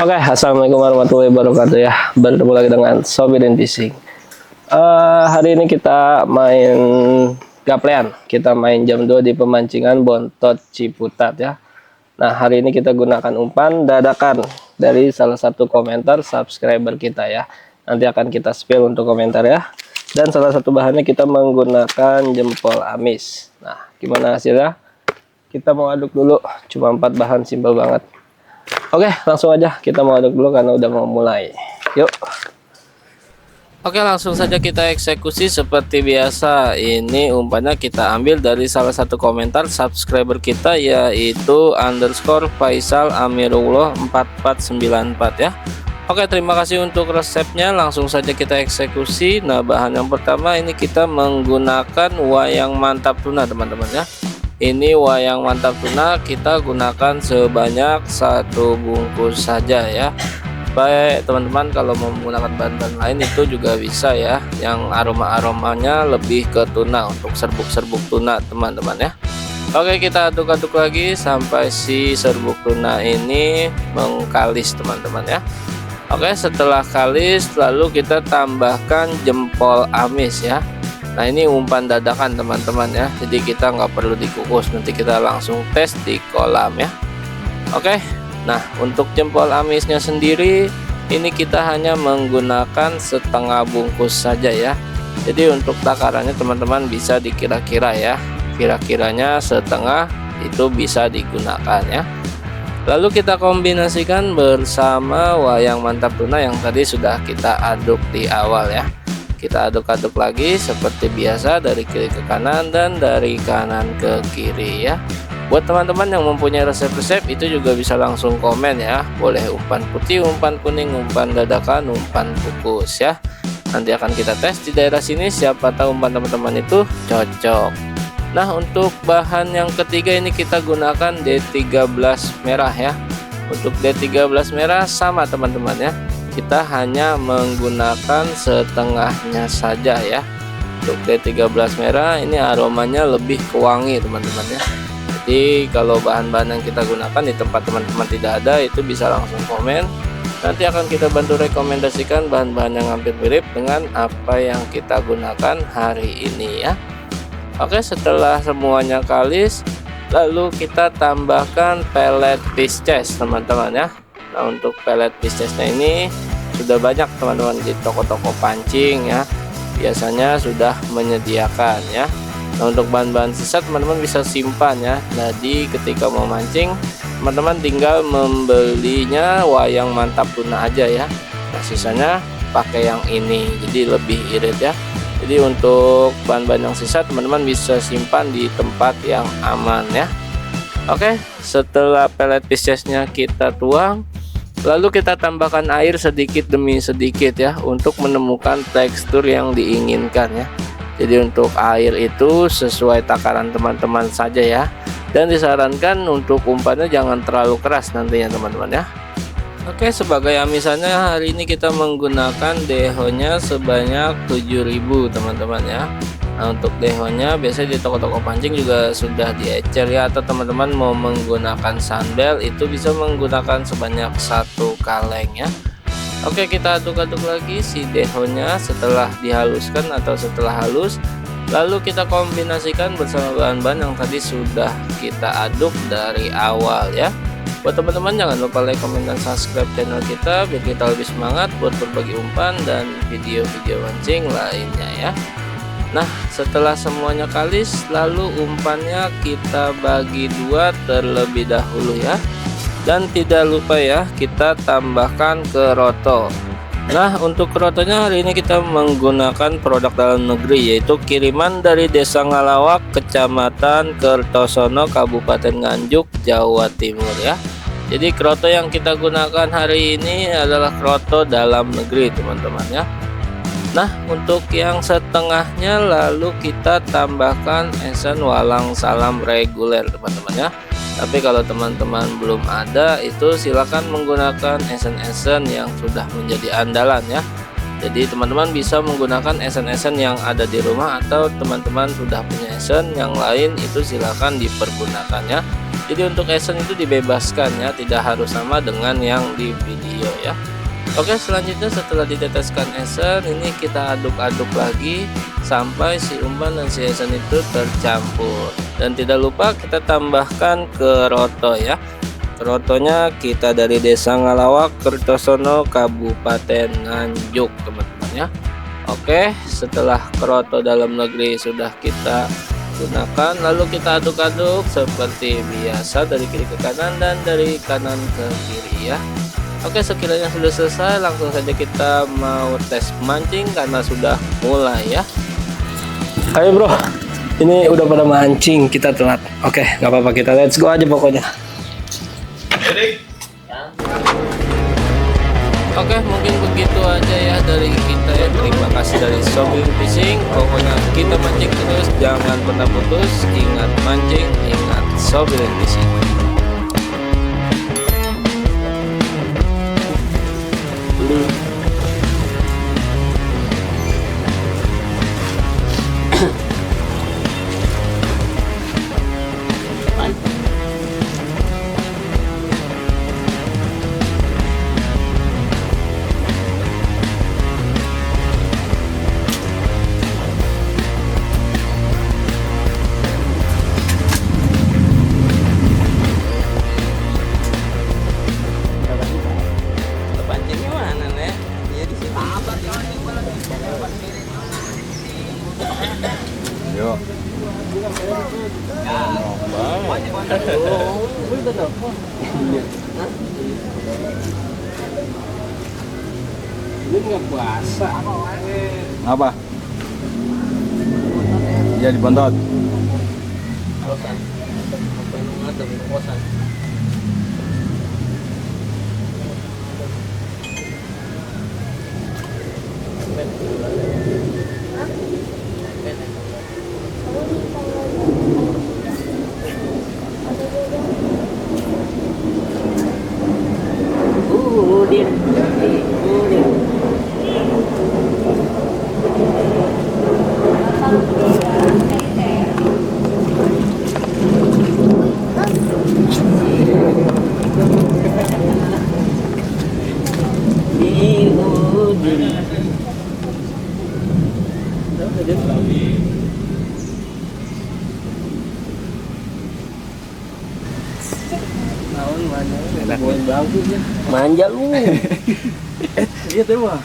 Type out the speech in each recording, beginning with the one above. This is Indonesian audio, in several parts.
Oke, assalamualaikum warahmatullahi wabarakatuh ya. Bertemu lagi dengan Sobi dan Fishing. Hari ini kita main gaplean. Kita main jam 2 di pemancingan Bontot Ciputat ya. Nah, hari ini kita gunakan umpan dadakan dari salah satu komentar subscriber kita ya. Nanti akan kita spill untuk komentar ya. Dan salah satu bahannya kita menggunakan jempol amis. Nah, gimana hasilnya? Kita mau aduk dulu. Cuma 4 bahan, simpel banget. Oke, langsung aja kita mau aduk dulu karena udah mau mulai. Yuk. Oke, langsung saja kita eksekusi seperti biasa. Ini umpannya kita ambil dari salah satu komentar subscriber kita, yaitu _Faisal Amirullah 4494 ya. Oke, terima kasih untuk resepnya. Langsung saja kita eksekusi. Nah, bahan yang pertama ini kita menggunakan wayang mantap tuna teman-teman ya. Ini wayang mantap tuna kita gunakan sebanyak 1 bungkus saja ya. Baik teman-teman, kalau mau menggunakan bahan-bahan lain itu juga bisa ya, yang aromanya lebih ke tuna, untuk serbuk-serbuk tuna teman-teman ya. Oke, kita aduk-aduk lagi sampai si serbuk tuna ini mengkalis teman-teman ya. Oke, setelah kalis lalu kita tambahkan jempol amis ya. Nah, ini umpan dadakan teman-teman ya, jadi kita nggak perlu dikukus, nanti kita langsung tes di kolam ya. Oke, nah untuk jempol amisnya sendiri ini kita hanya menggunakan setengah bungkus saja ya. Jadi untuk takarannya teman-teman bisa dikira-kira ya, kira-kiranya setengah itu bisa digunakan ya. Lalu kita kombinasikan bersama wayang mantap tuna yang tadi sudah kita aduk di awal ya. Kita aduk-aduk lagi seperti biasa, dari kiri ke kanan dan dari kanan ke kiri ya. Buat teman-teman yang mempunyai resep-resep itu juga bisa langsung komen ya. Boleh umpan putih, umpan kuning, umpan dadakan, umpan kukus ya. Nanti akan kita tes di daerah sini, siapa tahu umpan teman-teman itu cocok. Nah, untuk bahan yang ketiga ini kita gunakan D13 merah ya. Untuk D13 merah sama teman-teman ya, kita hanya menggunakan setengahnya saja ya. Untuk D13 merah ini aromanya lebih ke wangi teman-teman ya. Jadi kalau bahan-bahan yang kita gunakan di tempat teman-teman tidak ada, itu bisa langsung komen. Nanti akan kita bantu rekomendasikan bahan-bahan yang hampir mirip dengan apa yang kita gunakan hari ini ya. Oke, setelah semuanya kalis lalu kita tambahkan pelet Pisces teman-teman ya. Nah, untuk pelet Piscesnya ini sudah banyak teman-teman di toko-toko pancing ya, biasanya sudah menyediakan ya. Nah, untuk bahan-bahan sisa teman-teman bisa simpan ya. Jadi ketika mau mancing teman-teman tinggal membelinya wayang mantap tuna aja ya. Nah, sisanya pakai yang ini, jadi lebih irit ya. Jadi untuk bahan-bahan yang sisa teman-teman bisa simpan di tempat yang aman ya. Oke, setelah pelet Piscesnya kita tuang, lalu kita tambahkan air sedikit demi sedikit ya, untuk menemukan tekstur yang diinginkan ya. Jadi untuk air itu sesuai takaran teman-teman saja ya. Dan disarankan untuk umpannya jangan terlalu keras nantinya teman-teman ya. Oke, sebagai amisannya hari ini kita menggunakan dehonya sebanyak 7.000 teman-teman ya. Nah, untuk dehonya biasanya di toko-toko pancing juga sudah diecer ya, atau teman-teman mau menggunakan sandal itu bisa menggunakan sebanyak 1 kaleng ya. Oke, kita aduk-aduk lagi si dehonya setelah dihaluskan atau setelah halus, lalu kita kombinasikan bersama bahan-bahan yang tadi sudah kita aduk dari awal ya. Buat teman-teman jangan lupa like, komen, dan subscribe channel kita biar kita lebih semangat buat berbagi umpan dan video-video mancing lainnya ya. Nah, setelah semuanya kalis lalu umpannya kita bagi 2 terlebih dahulu ya. Dan tidak lupa ya, kita tambahkan keroto. Nah, untuk kerotonya hari ini kita menggunakan produk dalam negeri, yaitu kiriman dari Desa Ngalawak, Kecamatan Kertosono, Kabupaten Nganjuk, Jawa Timur ya. Jadi keroto yang kita gunakan hari ini adalah keroto dalam negeri teman-teman ya. Nah, untuk yang setengahnya lalu kita tambahkan esen walang salam reguler teman-teman ya. Tapi kalau teman-teman belum ada, itu silakan menggunakan esen-esen yang sudah menjadi andalan ya. Jadi teman-teman bisa menggunakan esen-esen yang ada di rumah, atau teman-teman sudah punya esen yang lain itu silakan dipergunakan ya. Jadi untuk esen itu dibebaskan ya, tidak harus sama dengan yang di video ya. Oke, selanjutnya setelah diteteskan esen, ini kita aduk-aduk lagi sampai si umpan dan si esen itu tercampur. Dan tidak lupa kita tambahkan keroto ya. Kerotonya kita dari Desa Ngalawak, Kertosono, Kabupaten Nganjuk, teman-teman ya. Oke, setelah keroto dalam negeri sudah kita gunakan, lalu kita aduk-aduk seperti biasa dari kiri ke kanan dan dari kanan ke kiri ya. Oke, sekiranya sudah selesai, langsung saja kita mau tes mancing karena sudah mulai ya. Ayo bro, ini udah pada mancing, kita telat. Oke, nggak apa-apa, kita let's go aja pokoknya. Oke, mungkin begitu aja ya dari kita ya. Terima kasih dari Sobin Fishing. Pokoknya kita mancing terus, jangan pernah putus. Ingat mancing, ingat Sobin Fishing. Ini nggak puasa. Apa? Ya dibontot. Kosan. Apa yang kosan? Manja lu. Iya tuh mah.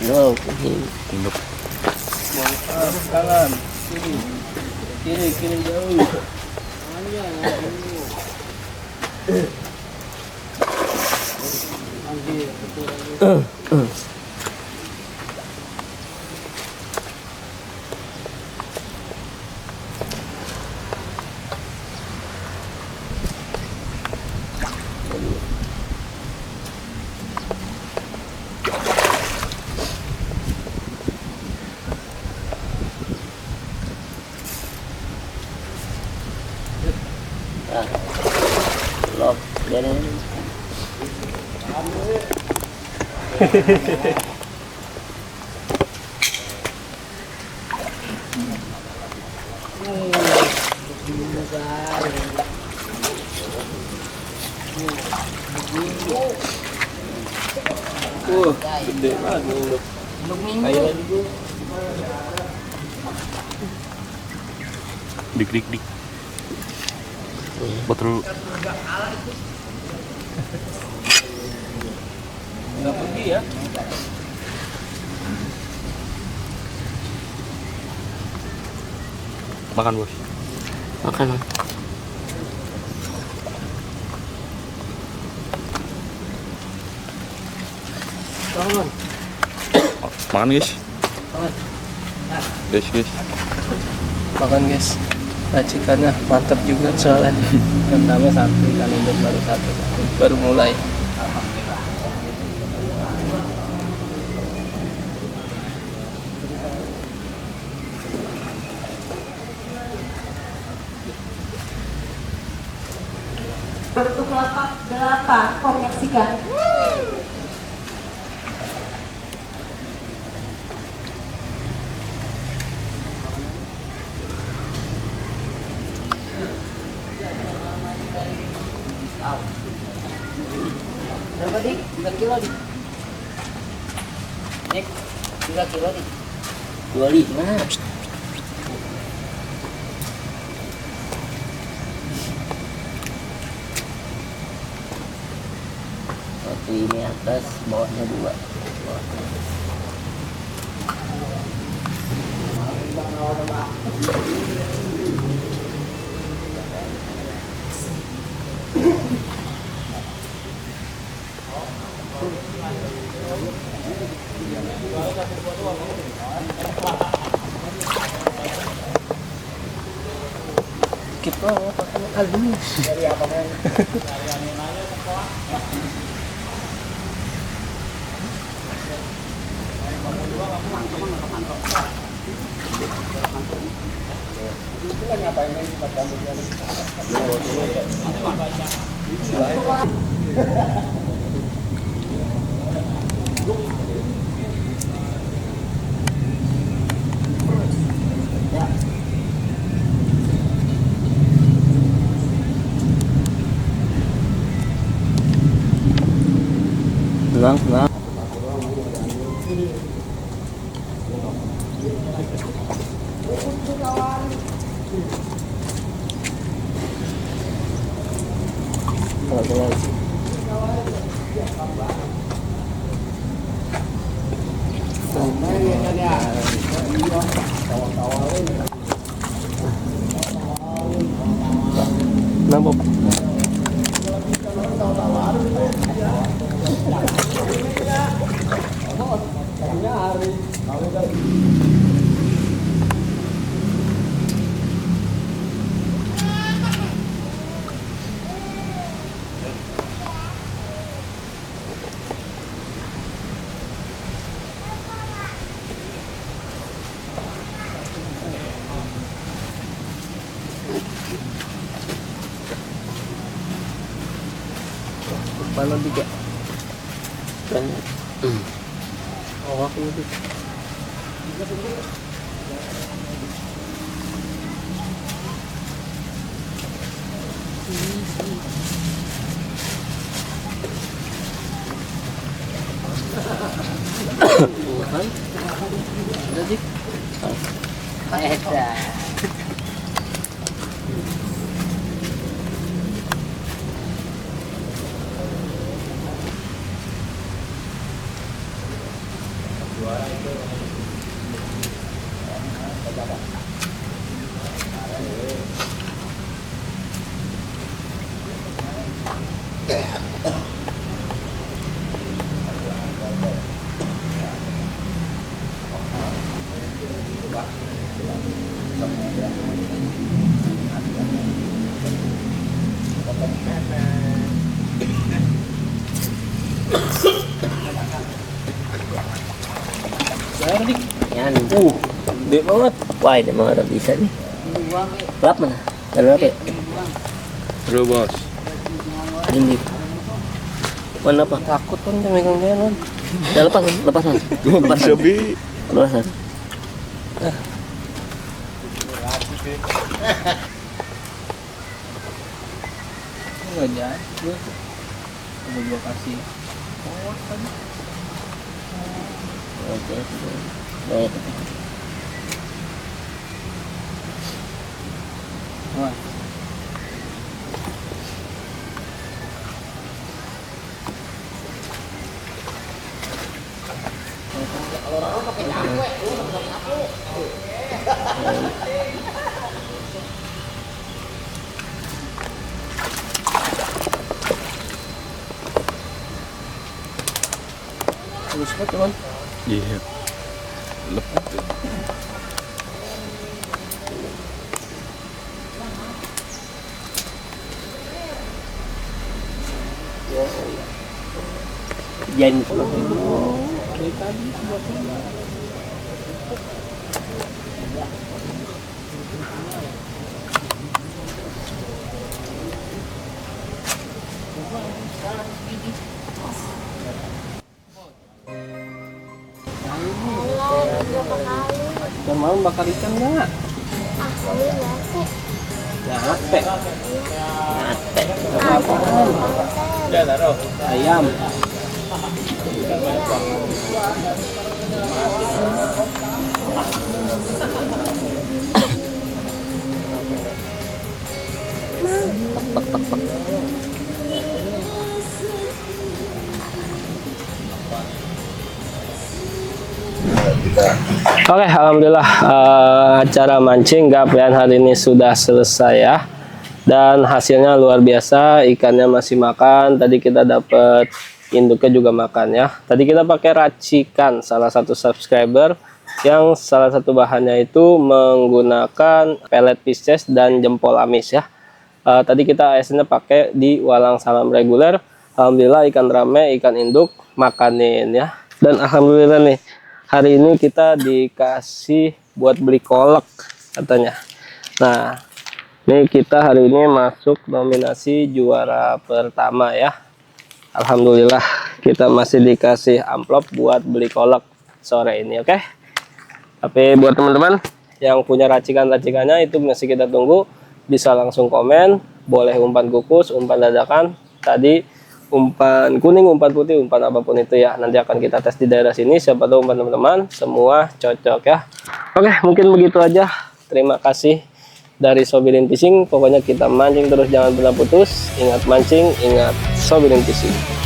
Yo, Induk. kanan, kiri jauh. Lop, dari Gede banget induk. kayak Dik dik dik. Betul. nggak pergi ya. Makan bos. Makan. Makan guys. Guys. Makan guys. Racikannya mantap juga soalnya. Pertama satu ikan induk, baru satu, baru mulai. Untuk lapak 8 koreksikan. Berapa dik? 3 kilo dik. Dik, 3 kilo dik. 25. Satu ini atas, bawahnya 2. Kita pertama kali. Tenang. Kenapa? Paano biga? Oh, ako yung biga. Yan. Di banget. Wah, ini mah udah bisa nih. Lap mana? Kalau apa? Bro bos. Ini. Mana apa? Takut kan dia megang dia non. Ya lepas, lepas. Bisa bi. Lepasan. Enggak jadi. Coba gua kasih. Oke. Baik. Wah. Terus banget teman. Iya. Lepas. Jangan Dan mau bakar ikan nggak? Nyate. Apa-apaan. Ayam. Oke, alhamdulillah acara mancing gaplian hari ini sudah selesai ya. Dan hasilnya luar biasa, ikannya masih makan. Tadi kita dapat induknya juga makan ya. Tadi kita pakai racikan salah satu subscriber yang salah satu bahannya itu menggunakan pelet Pisces dan jempol amis ya. Tadi kita ASN-nya pakai di walang salam reguler. Alhamdulillah ikan rame, ikan induk makanin ya. Dan alhamdulillah nih, hari ini kita dikasih buat beli kolak katanya. Nah, ini kita hari ini masuk nominasi juara pertama ya. Alhamdulillah kita masih dikasih amplop buat beli kolak sore ini, oke? Tapi buat teman-teman yang punya racikan-racikannya itu masih kita tunggu. Bisa langsung komen, boleh umpan kukus, umpan dadakan, tadi umpan kuning, umpan putih, umpan apapun itu ya. Nanti akan kita tes di daerah sini, siapa tahu umpan teman-teman semua cocok ya. Oke, mungkin begitu aja. Terima kasih dari Sobilin Fishing. Pokoknya kita mancing terus, jangan pernah putus. Ingat mancing, ingat Sobilin Fishing.